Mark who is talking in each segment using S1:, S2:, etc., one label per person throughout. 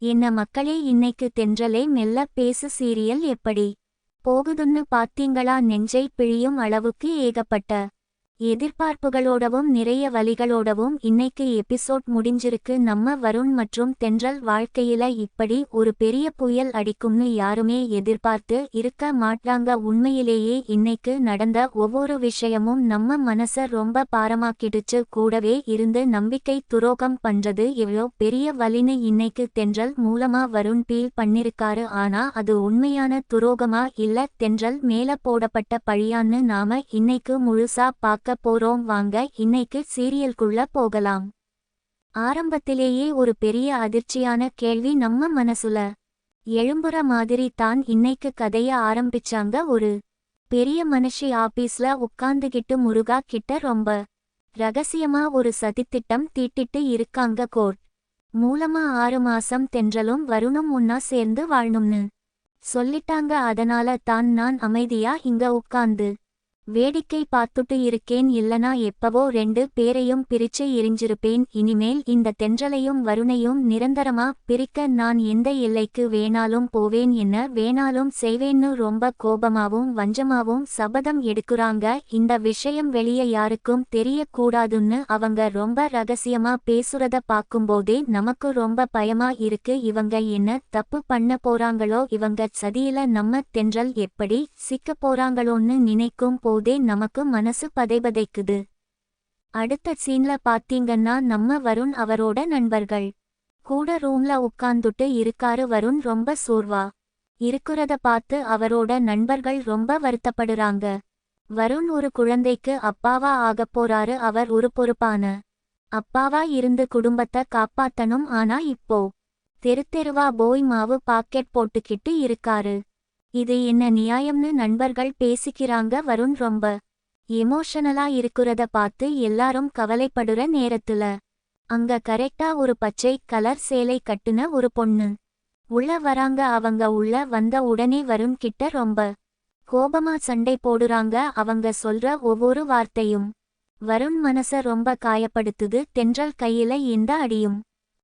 S1: என்ன மக்களே, இன்னைக்கு தென்றலே மெல்ல பேசு சீரியல் எப்படி போகுதுன்னு பாத்தீங்களா? நெஞ்சை பிழியும் அளவுக்கு ஏகப்பட்ட எதிர்பார்ப்புகளோடவும் நிறைய வலிகளோடவும் இன்னைக்கு எபிசோட் முடிஞ்சிருக்கு. நம்ம வருண் மற்றும் தென்றல் வாழ்க்கையில இப்படி ஒரு பெரிய புயல் அடிக்கும்னு யாருமே எதிர்பார்த்து இருக்க மாட்டாங்க. உண்மையிலேயே இன்னைக்கு நடந்த ஒவ்வொரு விஷயமும் நம்ம மனச ரொம்ப பாரமாக்கிடுச்சு. கூடவே இருந்து நம்பிக்கை துரோகம் பண்றது எவ்வளோ பெரிய வலின்னு இன்னைக்கு தென்றல் மூலமா வருண் ஃபீல் பண்ணிருக்காரு. ஆனா அது உண்மையான துரோகமா இல்ல தென்றல் மேல போடப்பட்ட பழியான்னு நாம இன்னைக்கு முழுசா பார்க்க போறோம். வாங்க இன்னைக்கு சீரியல்குள்ள போகலாம். ஆரம்பத்திலேயே ஒரு பெரிய அதிர்ச்சியான கேள்வி நம்ம மனசுல எழும்புற மாதிரி தான் இன்னைக்கு கதைய ஆரம்பிச்சாங்க. ஒரு பெரிய மனுஷி ஆபீஸ்ல உட்கார்ந்துகிட்டு முருகா கிட்ட ரொம்ப ரகசியமா ஒரு சதித்திட்டம் தீட்டிட்டு இருக்காங்க. கோர்ட் மூலமா 6 மாசம் தென்றலும் வருணும் ஒன்னா சேர்ந்து வாழணும்னு சொல்லிட்டாங்க. அதனால தான் நான் அமைதியா இங்க உட்கார்ந்து வேடிக்கை பார்த்துட்டு இருக்கேன். இல்லனா எப்பவோ 2 பேரையும் பிரிச்சு எரிஞ்சிருப்பேன். இனிமேல் இந்த தென்றலையும் வருணையும் நிரந்தரமா பிரிக்க நான் எந்த எல்லைக்கு வேணாலும் போவேன், என்ன வேணாலும் செய்வேன்னு ரொம்ப கோபமாவும் வஞ்சமாவும் சபதம் எடுக்குறாங்க. இந்த விஷயம் வெளியே யாருக்கும் தெரியக்கூடாதுன்னு அவங்க ரொம்ப ரகசியமா பேசுறத பார்க்கும்போதே நமக்கு ரொம்ப பயமா இருக்கு. இவங்க என்ன தப்பு பண்ண போறாங்களோ, இவங்க சதியில நம்ம தென்றல் எப்படி சிக்க போறாங்களோன்னு நினைக்கும் போதே நமக்கு மனசு பதைபதைக்குது. அடுத்த சீன்ல பாத்தீங்கன்னா நம்ம வருண் அவரோட நண்பர்கள் கூட ரூம்ல உட்கார்ந்துட்டு இருக்காரு. வருண் ரொம்ப சோர்வா இருக்குறத பார்த்து அவரோட நண்பர்கள் ரொம்ப வருத்தப்படுறாங்க. வருண் ஒரு குழந்தைக்கு அப்பாவா ஆகப்போறாரு. அவர் ஒரு பொறுப்பான அப்பாவா இருந்து குடும்பத்தை காப்பாத்தணும். ஆனா இப்போ தெருவா போய் மாவு பாக்கெட் போட்டுக்கிட்டு இருக்காரு. இது என்ன நியாயம்னு நண்பர்கள் பேசிக்கிறாங்க. வருண் ரொம்ப எமோஷனலா இருக்குறத பார்த்து எல்லாரும் கவலைப்படுற நேரத்துல அங்க கரெக்டா ஒரு பச்சை கலர் சேலை கட்டுன ஒரு பொண்ணு உள்ள வராங்க. அவங்க உள்ள வந்த உடனே வருண் கிட்ட ரொம்ப கோபமா சண்டை போடுறாங்க. அவங்க சொல்ற ஒவ்வொரு வார்த்தையும் வருண் மனச ரொம்ப காயப்படுத்துது. தென்றல் கையில எந்த அடியும்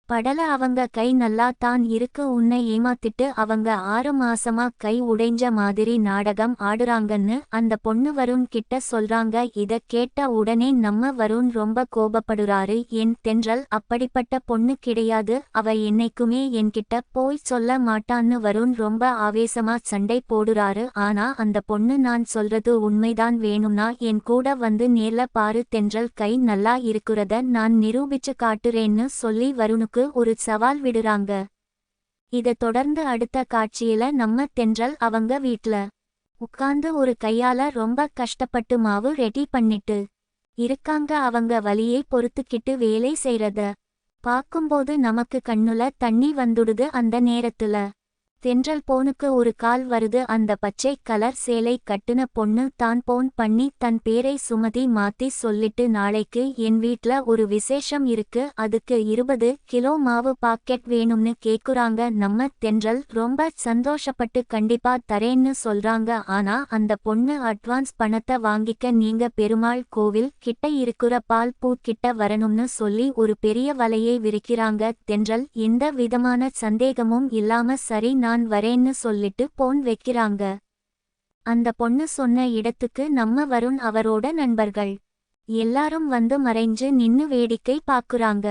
S1: படல. அவங்க கை நல்லா தான் இருக்கு. உன்னை ஏமாத்திட்டு அவங்க 6 மாசமா கை உடைஞ்ச மாதிரி நாடகம் ஆடுறாங்கன்னு அந்த பொண்ணு வருண் கிட்ட சொல்றாங்க. இத கேட்ட உடனே நம்ம வருண் ரொம்ப கோபப்படுறாரு. என் தென்றல் அப்படிப்பட்ட பொண்ணு கிடையாது, அவ என்னைக்குமே என்கிட்ட போய் சொல்ல மாட்டான்னு வருண் ரொம்ப ஆவேசமா சண்டை போடுறாரு. ஆனா அந்த பொண்ணு நான் சொல்றது உண்மைதான், வேணும்னா என் கூட வந்து நேர்ல பாரு, தென்றல் கை நல்லா இருக்குறத நான் நிரூபிச்சு காட்டுறேன்னு சொல்லி வருணுக்கு ஒரு சவால் விடுறாங்க. இத தொடர்ந்து அடுத்த காட்சியில நம்ம தென்றல் அவங்க வீட்ல உட்கார்ந்து ஒரு கையால ரொம்ப கஷ்டப்பட்டு மாவு ரெடி பண்ணிட்டு இருக்காங்க. அவங்க வலியை பொறுத்துக்கிட்டு வேலை செய்றத பார்க்கும்போது நமக்கு கண்ணுல தண்ணி வந்துடுது. அந்த நேரத்துல தென்றல் போனுக்கு ஒரு கால் வருது. அந்த பச்சை கலர் சேலை கட்டுன பொண்ணு தான் போன் பண்ணி தன் பேரை சுமதி மாத்தி சொல்லிட்டு, நாளைக்கு என் வீட்ல ஒரு விசேஷம் இருக்கு, அதுக்கு 20 கிலோ மாவு பாக்கெட் வேணும்னு கேக்குறாங்க. நம்ம தென்றல் ரொம்ப சந்தோஷப்பட்டு கண்டிப்பா தரேன்னு சொல்றாங்க. ஆனா அந்த பொண்ணு அட்வான்ஸ் பணத்தை வாங்கிக்க நீங்க பெருமாள் கோவில் கிட்ட இருக்கிற பால் பூ கிட்ட வரணும்னு சொல்லி ஒரு பெரிய வலையை விரிக்கிறாங்க. தென்றல் எந்த விதமான சந்தேகமும் இல்லாம சரி நான் வரேன்னு சொல்லிட்டு போன் வைக்கிறாங்க. அந்த பொண்ணு சொன்ன இடத்துக்கு நம்ம வருண் அவரோட நண்பர்கள் எல்லாரும் வந்து மறைஞ்சு நின்னு வேடிக்கை பாக்குறாங்க.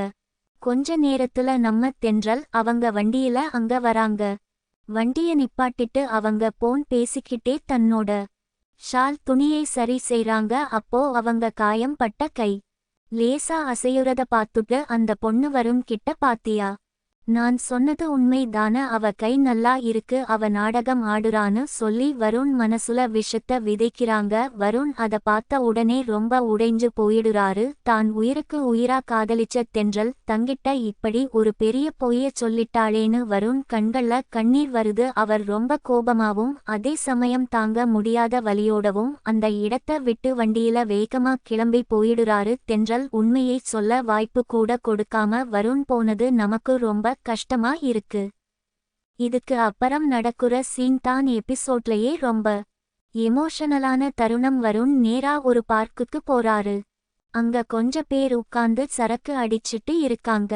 S1: கொஞ்ச நேரத்துல நம்ம தென்றல் அவங்க வண்டியில அங்க வராங்க. வண்டிய நிப்பாட்டிட்டு அவங்க போன் பேசிக்கிட்டே தன்னோட ஷால் துணியை சரி செய்றாங்க. அப்போ அவங்க காயம் பட்ட கை லேசா அசையுறத பார்த்துட்டு அந்த பொண்ணு வருண் கிட்ட, பாத்தியா, நான் சொன்னது உண்மை தான, அவ கை நல்லா இருக்கு, அவ நாடகம் ஆடுறான்னு சொல்லி வருண் மனசுல விஷத்தை விதைக்கிறாங்க. வருண் அத பார்த்த உடனே ரொம்ப உடைஞ்சு போயிடுறாரு. தான் உயிருக்கு உயிரா காதலிச்ச தென்றல் தங்கிட்ட இப்படி ஒரு பெரிய பொய்ய சொல்லிட்டாளேன்னு வருண் கண்கள்ல கண்ணீர் வருது. அவர் ரொம்ப கோபமாவும் அதே சமயம் தாங்க முடியாத வலியோடவும் அந்த இடத்த விட்டு வண்டியில வேகமா கிளம்பி போயிடுறாரு. தென்றல் உண்மையை சொல்ல வாய்ப்பு கூட கொடுக்காம வருண் போனது நமக்கு ரொம்ப கஷ்டமா இருக்கு. இதுக்கு அப்புறம் நடக்குற சீன் தான் எபிசோட்லயே ரொம்ப எமோஷனலான தருணம். வருண் நேரா ஒரு பார்க்குக்கு போறாரு. அங்க கொஞ்ச பேர் உட்கார்ந்து சரக்கு அடிச்சிட்டு இருக்காங்க.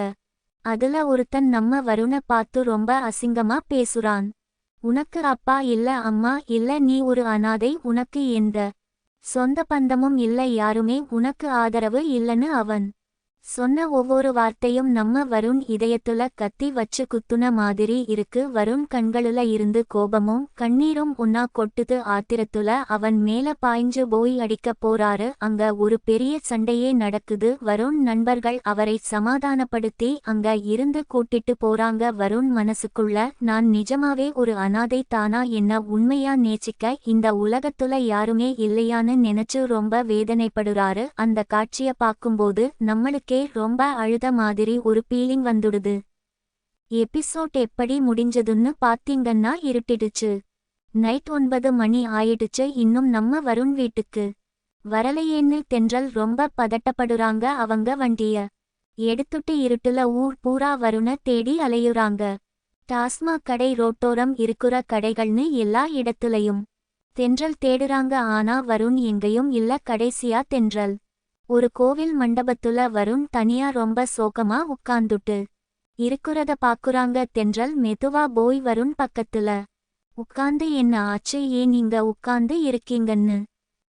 S1: அதுல ஒருத்தன் நம்ம வருண பார்த்து ரொம்ப அசிங்கமா பேசுறான். உனக்கு அப்பா இல்ல, அம்மா இல்ல, நீ ஒரு அனாதை, உனக்கு எந்த சொந்த பந்தமும் இல்ல, யாருமே உனக்கு ஆதரவு இல்லன்னு அவன் சொன்ன ஒவ்வொரு வார்த்தையும் நம்ம வருண் இதயத்துல கத்தி வச்சு குத்துன மாதிரி இருக்கு. வருண் கண்களுல இருந்து கோபமும் கண்ணீரும் ஒன்னா கொட்டுது. ஆத்திரத்துல அவன் மேல பாய்ஞ்சு போய் அடிக்க போறாரு. அங்க ஒரு பெரிய சண்டையே நடக்குது. வருண் நண்பர்கள் அவரை சமாதானப்படுத்தி அங்க இருந்து கூட்டிட்டு போறாங்க. வருண் மனசுக்குள்ள, நான் நிஜமாவே ஒரு அனாதை தானா, என்ன உண்மையா நேசிக்க இந்த உலகத்துல யாருமே இல்லையான்னு நினைச்சு ரொம்ப வேதனைப்படுறாரு. அந்த காட்சிய பார்க்கும்போது நம்மளுக்கே ரொம்ப அழுத மாதிரி ஒரு ஃபீலிங் வந்துடுது. எபிசோட் எப்படி முடிஞ்சதுன்னு பாத்தீங்கன்னா இருட்டிடுச்சு. நைட் 9 மணி ஆயிடுச்சு. இன்னும் நம்ம வருண் வீட்டுக்கு வரலையேன்னு தென்றல் ரொம்ப பதட்டப்படுறாங்க. அவங்க வண்டிய எடுத்துட்டு இருட்டுல ஊர் பூரா வருண தேடி அலையுறாங்க. டாஸ்மாக் கடை, ரோட்டோரம் இருக்குற கடைகள்னு எல்லா இடத்துலயும் தென்றல் தேடுறாங்க. ஆனா வருண் எங்கேயும் இல்ல. கடைசியா தென்றல் ஒரு கோவில் மண்டபத்துல வருண் தனியா ரொம்ப சோகமா உட்கார்ந்துட்டு இருக்குறத பாக்குறாங்க. தென்றல் மெதுவா போய் வருண் பக்கத்துல உட்கார்ந்து, என்ன ஆச்சு, ஏன் இங்க உட்கார்ந்து இருக்கீங்கன்னு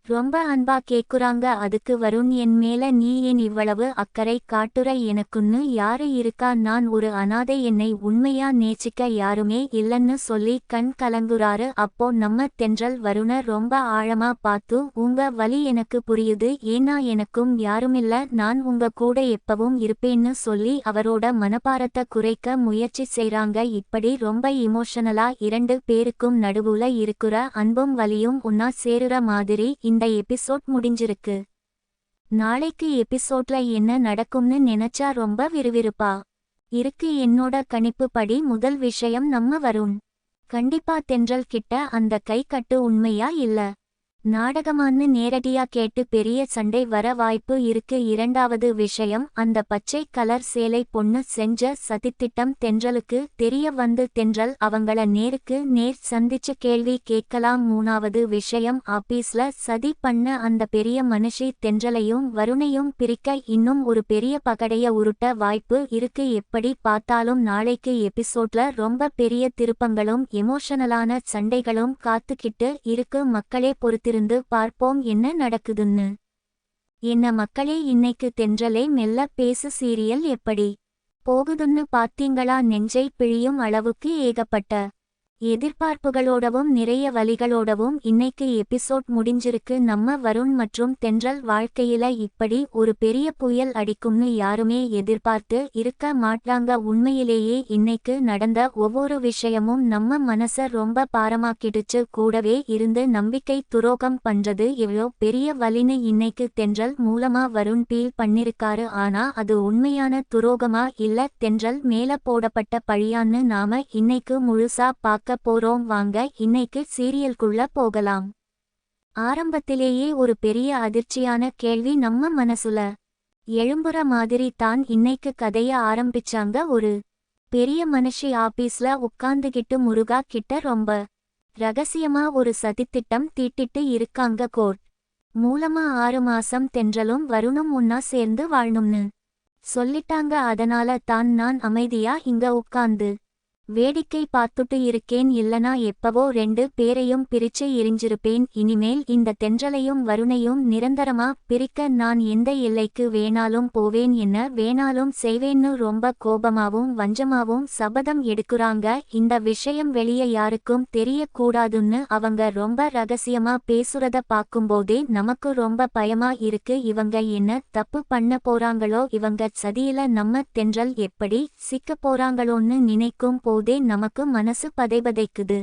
S1: ரொம்ப அன்பா கேக்குறாங்க. அதுக்கு வருண், என் மேல நீ ஏன் இவ்வளவு அக்கறை காட்டுற, எனக்குன்னு யாரு இருக்கா, நான் ஒரு அனாதை, என்னை உண்மையா நேசிக்க யாருமே இல்லன்னு சொல்லி கண் கலங்குறாரு. அப்போ நம்ம தென்றல் வருண ரொம்ப ஆழமா பார்த்து, உங்க வலி எனக்கு புரியுது, ஏன்னா எனக்கும் யாருமில்ல, நான் உங்க கூட எப்பவும் இருப்பேன்னு சொல்லி அவரோட மனபாரத்தை குறைக்க முயற்சி செய்றாங்க. இப்படி ரொம்ப இமோஷனலா இரண்டு பேருக்கும் நடுவுல இருக்குற அன்பும் வலியும் ஒன்னா சேருற மாதிரி இந்த எபிசோட் முடிஞ்சிருக்கு. நாளைக்கு எபிசோட்ல என்ன நடக்கும்னு நினைச்சா ரொம்ப விறுவிறுப்பா இருக்கு. என்னோட கணிப்பு படி முதல் விஷயம், நம்ம வருண் கண்டிப்பா தென்றல் கிட்ட அந்த கை கட்டு உண்மையா இல்ல நாடகமான்னு நேரடியா கேட்டு பெரிய சண்டை வர வாய்ப்பு இருக்கு. இரண்டாவது விஷயம், அந்த பச்சை கலர் சேலை பொண்ணு செஞ்ச சதித்திட்டம் தென்றலுக்கு தெரிய வந்து தென்றல் அவங்கள நேருக்கு நேர் சந்திச்சு கேள்வி கேட்கலாம். மூணாவது விஷயம், ஆபீஸ்ல சதி பண்ண அந்த பெரிய மனுஷி தென்றலையும் வருணையும் பிரிக்க இன்னும் ஒரு பெரிய பகடைய உருட்ட வாய்ப்பு இருக்கு. எப்படி பார்த்தாலும் நாளைக்கு எபிசோட்ல ரொம்ப பெரிய திருப்பங்களும் எமோஷனலான சண்டைகளும் காத்துக்கிட்டு இருக்கு. மக்களே, பொறுத்திருந்து பார்ப்போம் என்ன நடக்குதுன்னு. என்ன மக்களே, இன்னைக்கு தென்றலே மெல்ல பேசு சீரியல் எப்படி போகுதுன்னு பாத்தீங்களா? நெஞ்சை பிழியும் அளவுக்கு ஏகப்பட்ட எதிர்பார்ப்புகளோடவும் நிறைய வலிகளோடவும் இன்னைக்கு எபிசோட் முடிஞ்சிருக்கு. நம்ம வருண் மற்றும் தென்றல் வாழ்க்கையில இப்படி ஒரு பெரிய புயல் அடிக்கும்னு யாருமே எதிர்பார்த்து இருக்க மாட்டாங்க. உண்மையிலேயே இன்னைக்கு நடந்த ஒவ்வொரு விஷயமும் நம்ம மனச ரொம்ப பாரமாக்கிடுச்சு. கூடவே இருந்து நம்பிக்கை துரோகம் பண்றது எவ்வளோ பெரிய வலின்னு இன்னைக்கு தென்றல் மூலமா வருண் ஃபீல் பண்ணிருக்காரு. ஆனா அது உண்மையான துரோகமா இல்ல தென்றல் மேல போடப்பட்ட பழியான்னு நாம இன்னைக்கு முழுசா பார்க்க போறோம். வாங்க இன்னைக்கு சீரியல்குள்ள போகலாம். ஆரம்பத்திலேயே ஒரு பெரிய அதிர்ச்சியான கேள்வி நம்ம மனசுல எழும்புற மாதிரி தான் இன்னைக்கு கதைய ஆரம்பிச்சாங்க. ஒரு பெரிய மனுஷி ஆபீஸ்ல உட்கார்ந்துகிட்டு முருகா கிட்ட ரொம்ப ரகசியமா ஒரு சதித்திட்டம் தீட்டிட்டு இருக்காங்க. கோர்ட் மூலமா 6 மாசம் தென்றலும் வருணும் ஒன்னா சேர்ந்து வாழணும்னு சொல்லிட்டாங்க. அதனால தான் நான் அமைதியா இங்க உட்கார்ந்து வேடிக்கை பார்த்துட்டு இருக்கேன். இல்லனா எப்பவோ 2 பேரையும் பிரிச்சு எரிஞ்சிருப்பேன். இனிமேல் இந்த தென்றலையும் வருணையும் நிரந்தரமா பிரிக்க நான் எந்த எல்லைக்கு வேணாலும் போவேன், என்ன வேணாலும் செய்வேன்னு ரொம்ப கோபமாவும் வஞ்சமாவும் சபதம் எடுக்குறாங்க. இந்த விஷயம் வெளியே யாருக்கும் தெரியக்கூடாதுன்னு அவங்க ரொம்ப ரகசியமா பேசுறத பார்க்கும்போதே நமக்கு ரொம்ப பயமா இருக்கு. இவங்க என்ன தப்பு பண்ண போறாங்களோ, இவங்க சதியில நம்ம தென்றல் எப்படி சிக்க போறாங்களோன்னு நினைக்கும் போதே நமக்கு மனசு பதைபதைக்குது.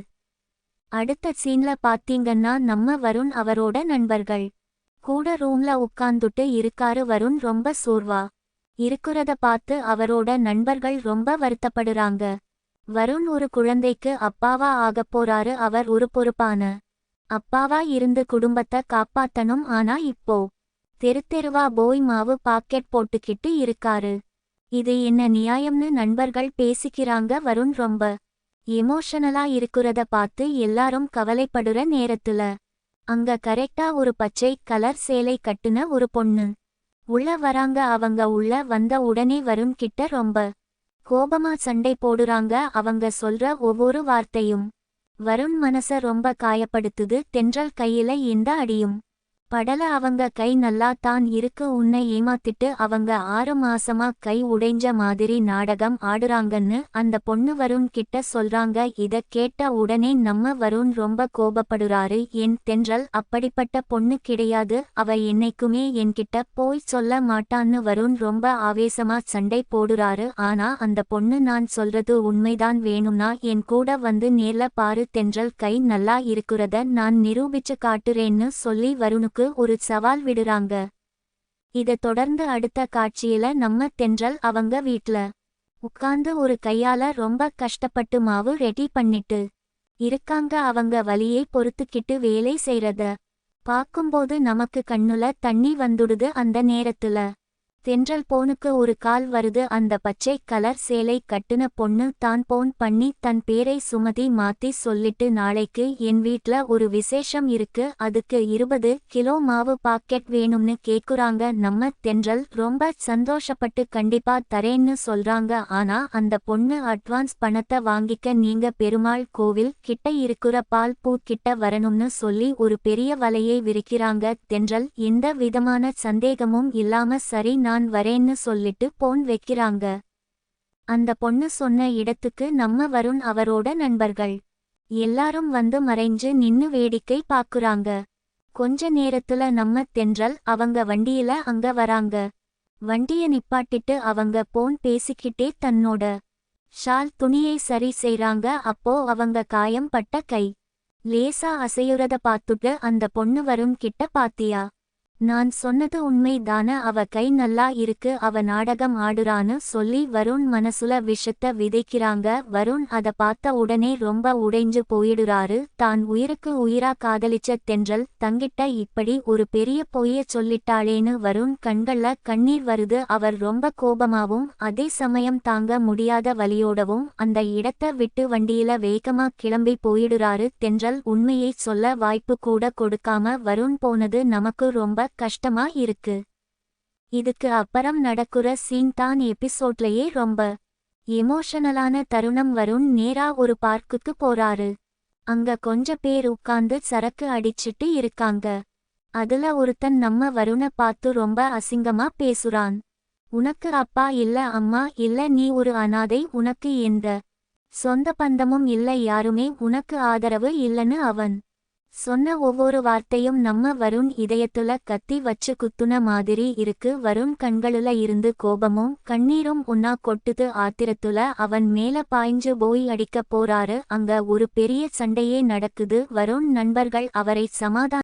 S1: அடுத்த சீன்ல பாத்தீங்கன்னா நம்ம வருண் அவரோட நண்பர்கள் கூட ரூம்ல உட்கார்ந்துட்டு இருக்காரு. வருண் ரொம்ப சோர்வா இருக்குறத பார்த்து அவரோட நண்பர்கள் ரொம்ப வருத்தப்படுறாங்க. வருண் ஒரு குழந்தைக்கு அப்பாவா ஆகப்போறாரு. அவர் ஒரு பொறுப்பான அப்பாவா இருந்து குடும்பத்தை காப்பாத்தணும். ஆனா இப்போ தெருவா போய் மாவு பாக்கெட் போட்டுக்கிட்டு இருக்காரு. இது என்ன நியாயம்னு நண்பர்கள் பேசிக்கிறாங்க. வருண் ரொம்ப எமோஷனலா இருக்குறத பார்த்து எல்லாரும் கவலைப்படுற நேரத்துல அங்க கரெக்டா ஒரு பச்சை கலர் சேலை கட்டுன ஒரு பொண்ணு உள்ள வராங்க. அவங்க உள்ள வந்த உடனே வருண் கிட்ட ரொம்ப கோபமா சண்டை போடுறாங்க அவங்க சொல்ற ஒவ்வொரு வார்த்தையும். வருண் மனச ரொம்ப காயப்படுத்துது. தென்றல் கையில இந்த அடியும் படல. அவங்க கை நல்லா தான் இருக்கு. உன்னை ஏமாத்திட்டு அவங்க 6 மாசமா கை உடைஞ்ச மாதிரி நாடகம் ஆடுறாங்கன்னு அந்த பொண்ணு வருண் கிட்ட சொல்றாங்க. இத கேட்ட உடனே நம்ம வருண் ரொம்ப கோபப்படுறாரு. என் தென்றல் அப்படிப்பட்ட பொண்ணு கிடையாது. அவ என்னைக்குமே என்கிட்ட போய் சொல்ல மாட்டான்னு வருண் ரொம்ப ஆவேசமா சண்டை போடுறாரு. ஆனா அந்த பொண்ணு நான் சொல்றது உண்மைதான், வேணும்னா என் கூட வந்து நேர்ல பாரு, தென்றல் கை நல்லா இருக்குறத நான் நிரூபிச்சு காட்டுறேன்னு சொல்லி வருணுக்கு ஒரு சவால் விடுறாங்க. இத தொடர்ந்து அடுத்த காட்சியில நம்ம தென்றல் அவங்க வீட்ல உட்கார்ந்து ஒரு கையால ரொம்ப கஷ்டப்பட்டு மாவு ரெடி பண்ணிட்டு இருக்காங்க. அவங்க வலியை பொறுத்துக்கிட்டு வேலை செய்றத பாக்கும்போது நமக்கு கண்ணுல தண்ணி வந்துடுது. அந்த நேரத்துல தென்றல் போனுக்கு ஒரு கால் வருது. அந்த பச்சை கலர் சேலை கட்டுன பொண்ணு தான் போன் பண்ணி தன் பேரை சுமதி மாத்தி சொல்லிட்டு, நாளைக்கு என் வீட்ல ஒரு விசேஷம் இருக்கு, அதுக்கு 20 கிலோ மாவு பாக்கெட் வேணும்னு கேக்குறாங்க. நம்ம தென்றல் ரொம்ப சந்தோஷப்பட்டு கண்டிப்பா தரேன்னு சொல்றாங்க. ஆனா அந்த பொண்ணு அட்வான்ஸ் பணத்தை வாங்கிக்க நீங்க பெருமாள் கோவில் கிட்ட இருக்கிற பால் பூ கிட்ட வரணும்னு சொல்லி ஒரு பெரிய வலையை விரிக்கிறாங்க. தென்றல் எந்த விதமான சந்தேகமும் இல்லாம சரி நான் வரேன்னு சொல்லிட்டு போன் வைக்கிறாங்க. அந்த பொண்ணு சொன்ன இடத்துக்கு நம்ம வருண் அவரோட நண்பர்கள் எல்லாரும் வந்து மறைஞ்சு நின்னு வேடிக்கை பாக்குறாங்க. கொஞ்ச நேரத்துல நம்ம தென்றல் அவங்க வண்டியில அங்க வராங்க. வண்டிய நிப்பாட்டிட்டு அவங்க போன் பேசிக்கிட்டே தன்னோட ஷால் துணியை சரி செய்றாங்க. அப்போ அவங்க காயம் பட்ட கை லேசா அசையுறத பார்த்துட்டு அந்த பொண்ணு வருண் கிட்ட, பாத்தியா, நான் சொன்னது உண்மை தான, அவ கை நல்லா இருக்கு, அவ நாடகம் ஆடுறான்னு சொல்லி வருண் மனசுல விஷத்த விதைக்கிறாங்க. வருண் அத பார்த்த உடனே ரொம்ப உடைஞ்சு போயிடுறாரு. தான் உயிருக்கு உயிரா காதலிச்ச தென்றல் தங்கிட்ட இப்படி ஒரு பெரிய பொய்ய சொல்லிட்டாளேன்னு வருண் கண்கள்ல கண்ணீர் வருது. அவர் ரொம்ப கோபமாவும் அதே சமயம் தாங்க முடியாத வலியோடவும் அந்த இடத்த விட்டு வண்டியில வேகமா கிளம்பி போயிடுறாரு. தென்றல் உண்மையை சொல்ல வாய்ப்பு கூட கொடுக்காம வருண் போனது நமக்கு ரொம்ப கஷ்டமா இருக்கு. இதுக்கு அப்புறம் நடக்குற சீன் தான் எபிசோட்லயே ரொம்ப எமோஷனலான தருணம். வருண் நேரா ஒரு பார்க்குக்கு போறாரு. அங்க கொஞ்ச பேர் உட்கார்ந்து சரக்கு அடிச்சிட்டு இருக்காங்க. அதுல ஒருத்தன் நம்ம வருண பார்த்து ரொம்ப அசிங்கமா பேசுறான். உனக்கு அப்பா இல்ல, அம்மா இல்ல, நீ ஒரு அனாதை, உனக்கு எந்த சொந்த பந்தமும் இல்ல, யாருமே உனக்கு ஆதரவு இல்லன்னு அவன் சொன்ன ஒவ்வொரு வார்த்தையும் நம்ம வருண் இதயத்துல கத்தி வச்சு குத்துன மாதிரி இருக்கு. வருண் கண்களுல இருந்து கோபமும் கண்ணீரும் ஒன்னா கொட்டுது. ஆத்திரத்துல அவன் மேல பாய்ஞ்சு போய் அடிக்க போறாரு. அங்க ஒரு பெரிய சண்டையே நடக்குது. வருண் நண்பர்கள் அவரை சமாதான